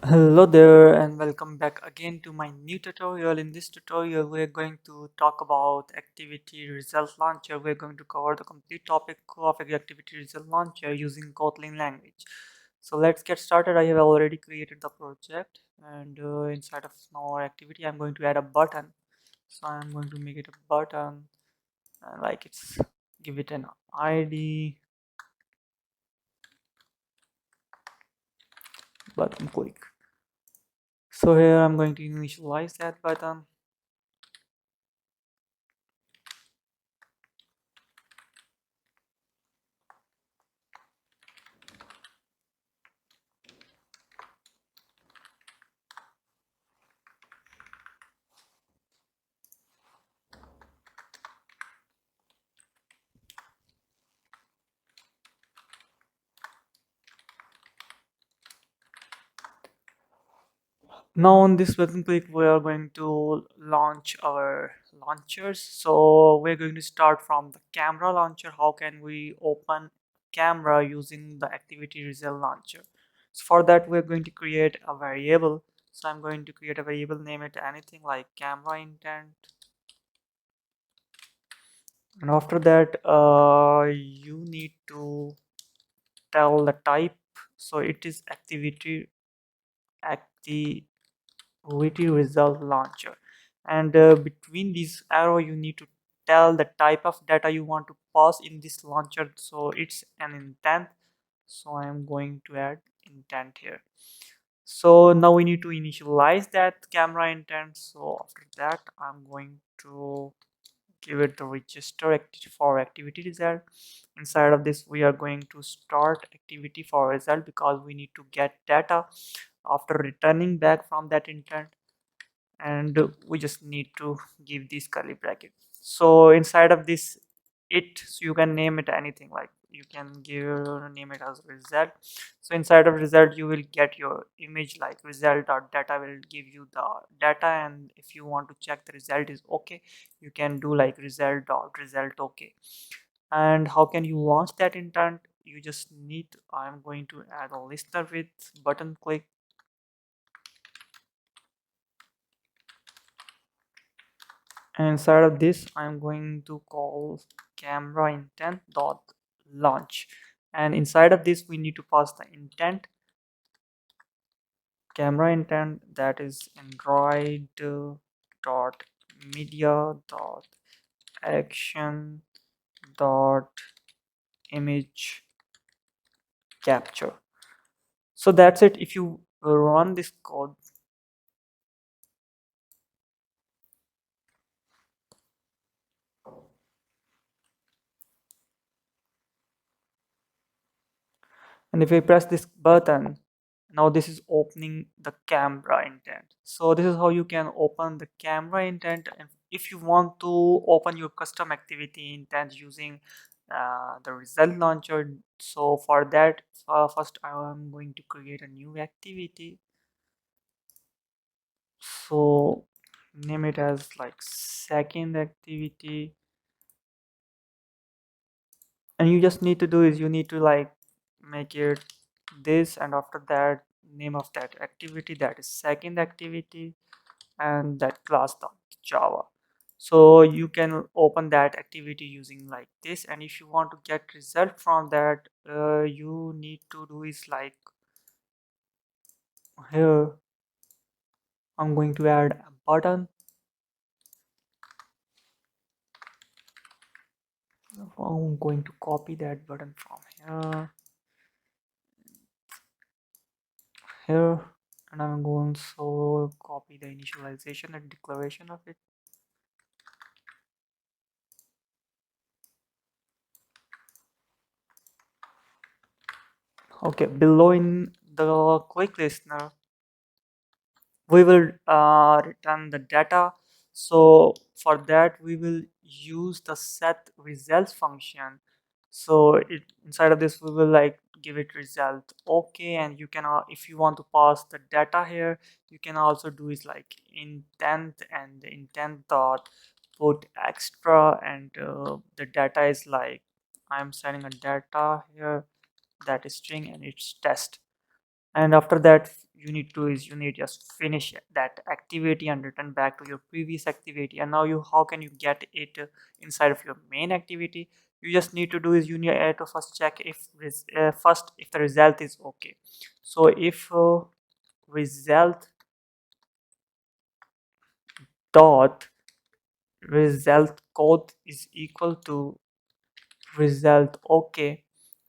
Hello there and welcome back again to my new tutorial. In this tutorial, we're going to talk about activity result launcher. We're going to cover the complete topic of activity result launcher using Kotlin language. So let's get started. I have already created the project and inside of our activity, I'm going to add a button. So I'm going to make it a button like it's give it an ID button click. So here I'm going to initialize that button. Now on this button click, we are going to launch our launchers. So we're going to start from the camera launcher. How can we open camera using the activity result launcher? So for that, we're going to create a variable. So I'm going to create a variable, name it anything like camera intent. And after that, you need to tell the type. So it is activity result launcher, and between these arrow you need to tell the type of data you want to pass in this launcher. So it's an intent, so I am going to add intent here. So now we need to initialize that camera intent. So after that I'm going to give it the register for activity result. Inside of this we are going to start activity for result because we need to get data after returning back from that intent, and we just need to give this curly bracket. So inside of this so you can name it anything, like you can name it as result. So inside of result you will get your image like result dot data will give you the data, and if you want to check the result is okay, you can do like result dot result okay. And how can you launch that intent? You just need I'm going to add a listener with button click. And inside of this I'm going to call camera intent dot launch, and inside of this we need to pass the intent camera intent, that is android dot media dot action dot image capture. So that's it. If you run this code, and if I press this button, now this is opening the camera intent. So this is how you can open the camera intent. And if you want to open your custom activity intent using the result launcher, so for that first I am going to create a new activity. So name it as like second activity, and you just need to do is you need to like make it this, and after that name of that activity, that is second activity, and that class dot java. So you can open that activity using like this, and if you want to get result from that, you need to do is like here I'm going to add a button. I'm going to copy that button from here, and I'm going to copy the initialization and declaration of it. Okay, below in the quick listener we will return the data. So for that we will use the set results function. So inside of this we will like give it result okay, and you can if you want to pass the data here, you can also do is like intent, and the intent dot put extra, and the data is like I'm sending a data here, that is string and it's test. And after that you need to do is you need just finish that activity and return back to your previous activity. And now you how can you get it inside of your main activity? You just need to do is you need to first check if first if the result is okay. So if result dot result code is equal to result okay,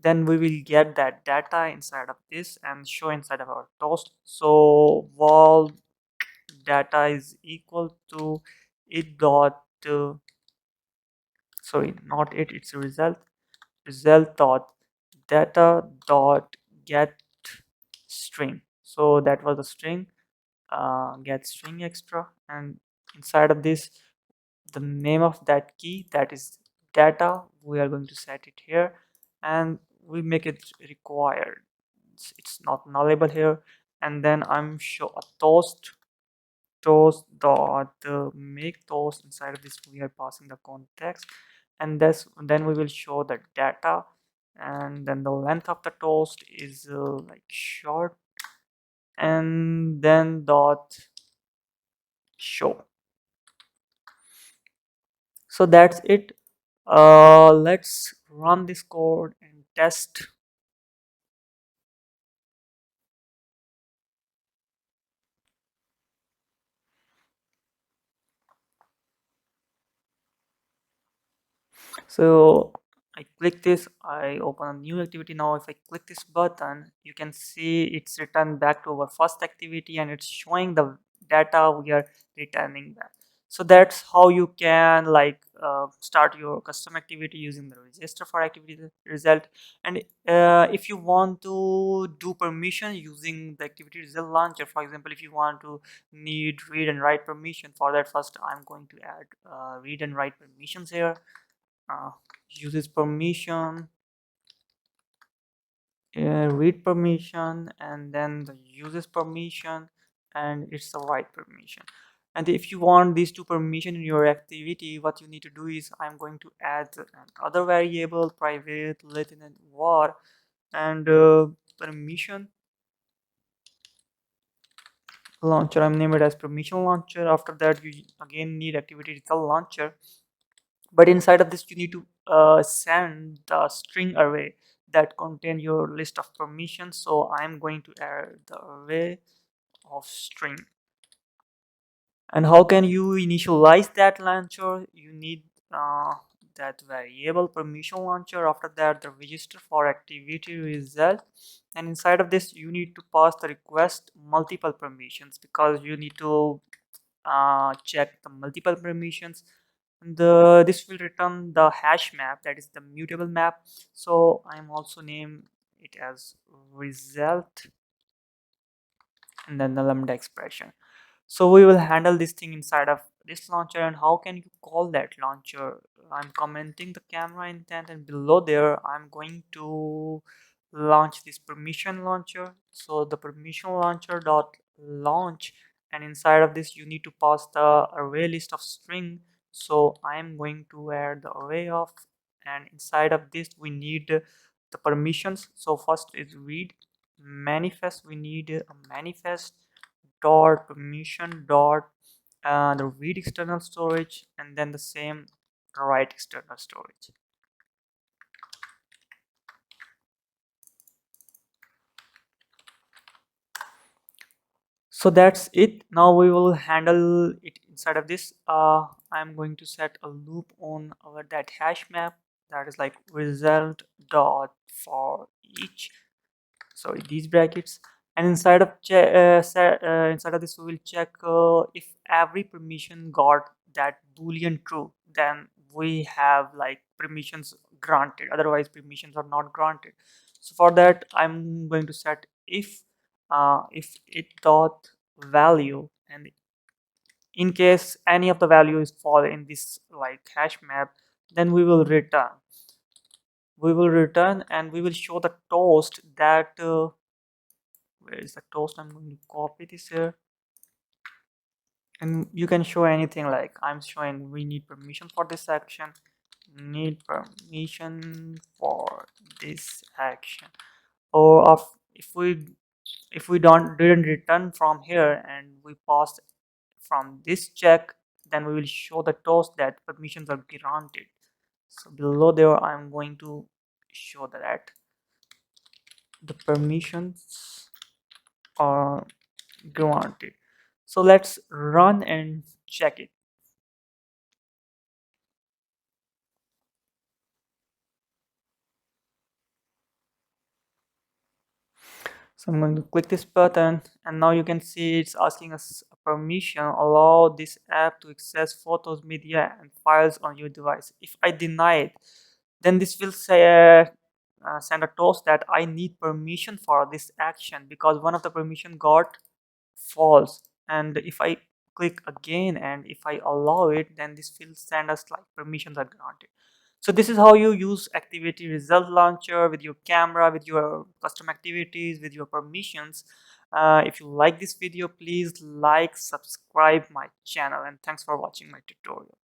then we will get that data inside of this and show inside of our toast. So val data is equal to it dot sorry, not it, it's result dot data dot get string. So that was the string, get string extra, and inside of this the name of that key, that is data, we are going to set it here, and we make it required. It's not nullable here. And then I'm show a toast dot make toast. Inside of this we are passing the context, and this then we will show the data, and then the length of the toast is like short, and then dot show. So that's it. Let's run this code and test. So I click this, I open a new activity. Now if I click this button, you can see it's returned back to our first activity, and it's showing the data we are returning back. So that's how you can like start your custom activity using the register for activity result. And if you want to do permission using the activity result launcher, for example, if you want to need read and write permission, for that first I'm going to add read and write permissions here. uh, Uses permission, read permission, and then the uses permission, and it's the write permission. And if you want these two permission in your activity, what you need to do is I'm going to add another variable, private lieutenant var, and permission launcher. I'm name it as permission launcher. After that you again need activity result launcher, but inside of this you need to send the string array that contain your list of permissions. So I'm going to add the array of string. And how can you initialize that launcher? You need that variable permission launcher. After that the register for activity result, and inside of this you need to pass the request multiple permissions, because you need to check the multiple permissions. And this will return the hash map, that is the mutable map. So I'm also name it as result, and then the lambda expression. So we will handle this thing inside of this launcher. And how can you call that launcher? I'm commenting the camera intent, and below there I'm going to launch this permission launcher. So the permission launcher dot launch, and inside of this you need to pass the array list of string. So I'm going to add the array of, and inside of this we need the permissions. So first is read manifest, we need a manifest dot permission dot the read external storage, and then the same write external storage. So that's it. Now we will handle it inside of this. I'm going to set a loop on our that hash map, that is like result dot for each, sorry, these brackets. And inside of inside of this we will check if every permission got that boolean true, then we have like permissions granted, otherwise permissions are not granted. So for that I'm going to set if it dot value, and in case any of the values fall in this like hash map, then we will return and we will show the toast that where is the toast. I'm going to copy this here, and you can show anything, like I'm showing we need permission for this action, need permission for this action. Or if we If we don't didn't return from here and we pass from this check, then we will show the toast that permissions are granted. So below there I'm going to show that the permissions are granted. So let's run and check it. So I'm going to click this button, and now you can see it's asking us a permission, allow this app to access photos, media, and files on your device. If I deny it, then this will say send a toast that I need permission for this action because one of the permission got false. And if I click again and if I allow it, then this will send us like permissions are granted. So this is how you use activity result launcher with your camera, with your custom activities, with your permissions. If you like this video, please like, subscribe my channel, and thanks for watching my tutorial.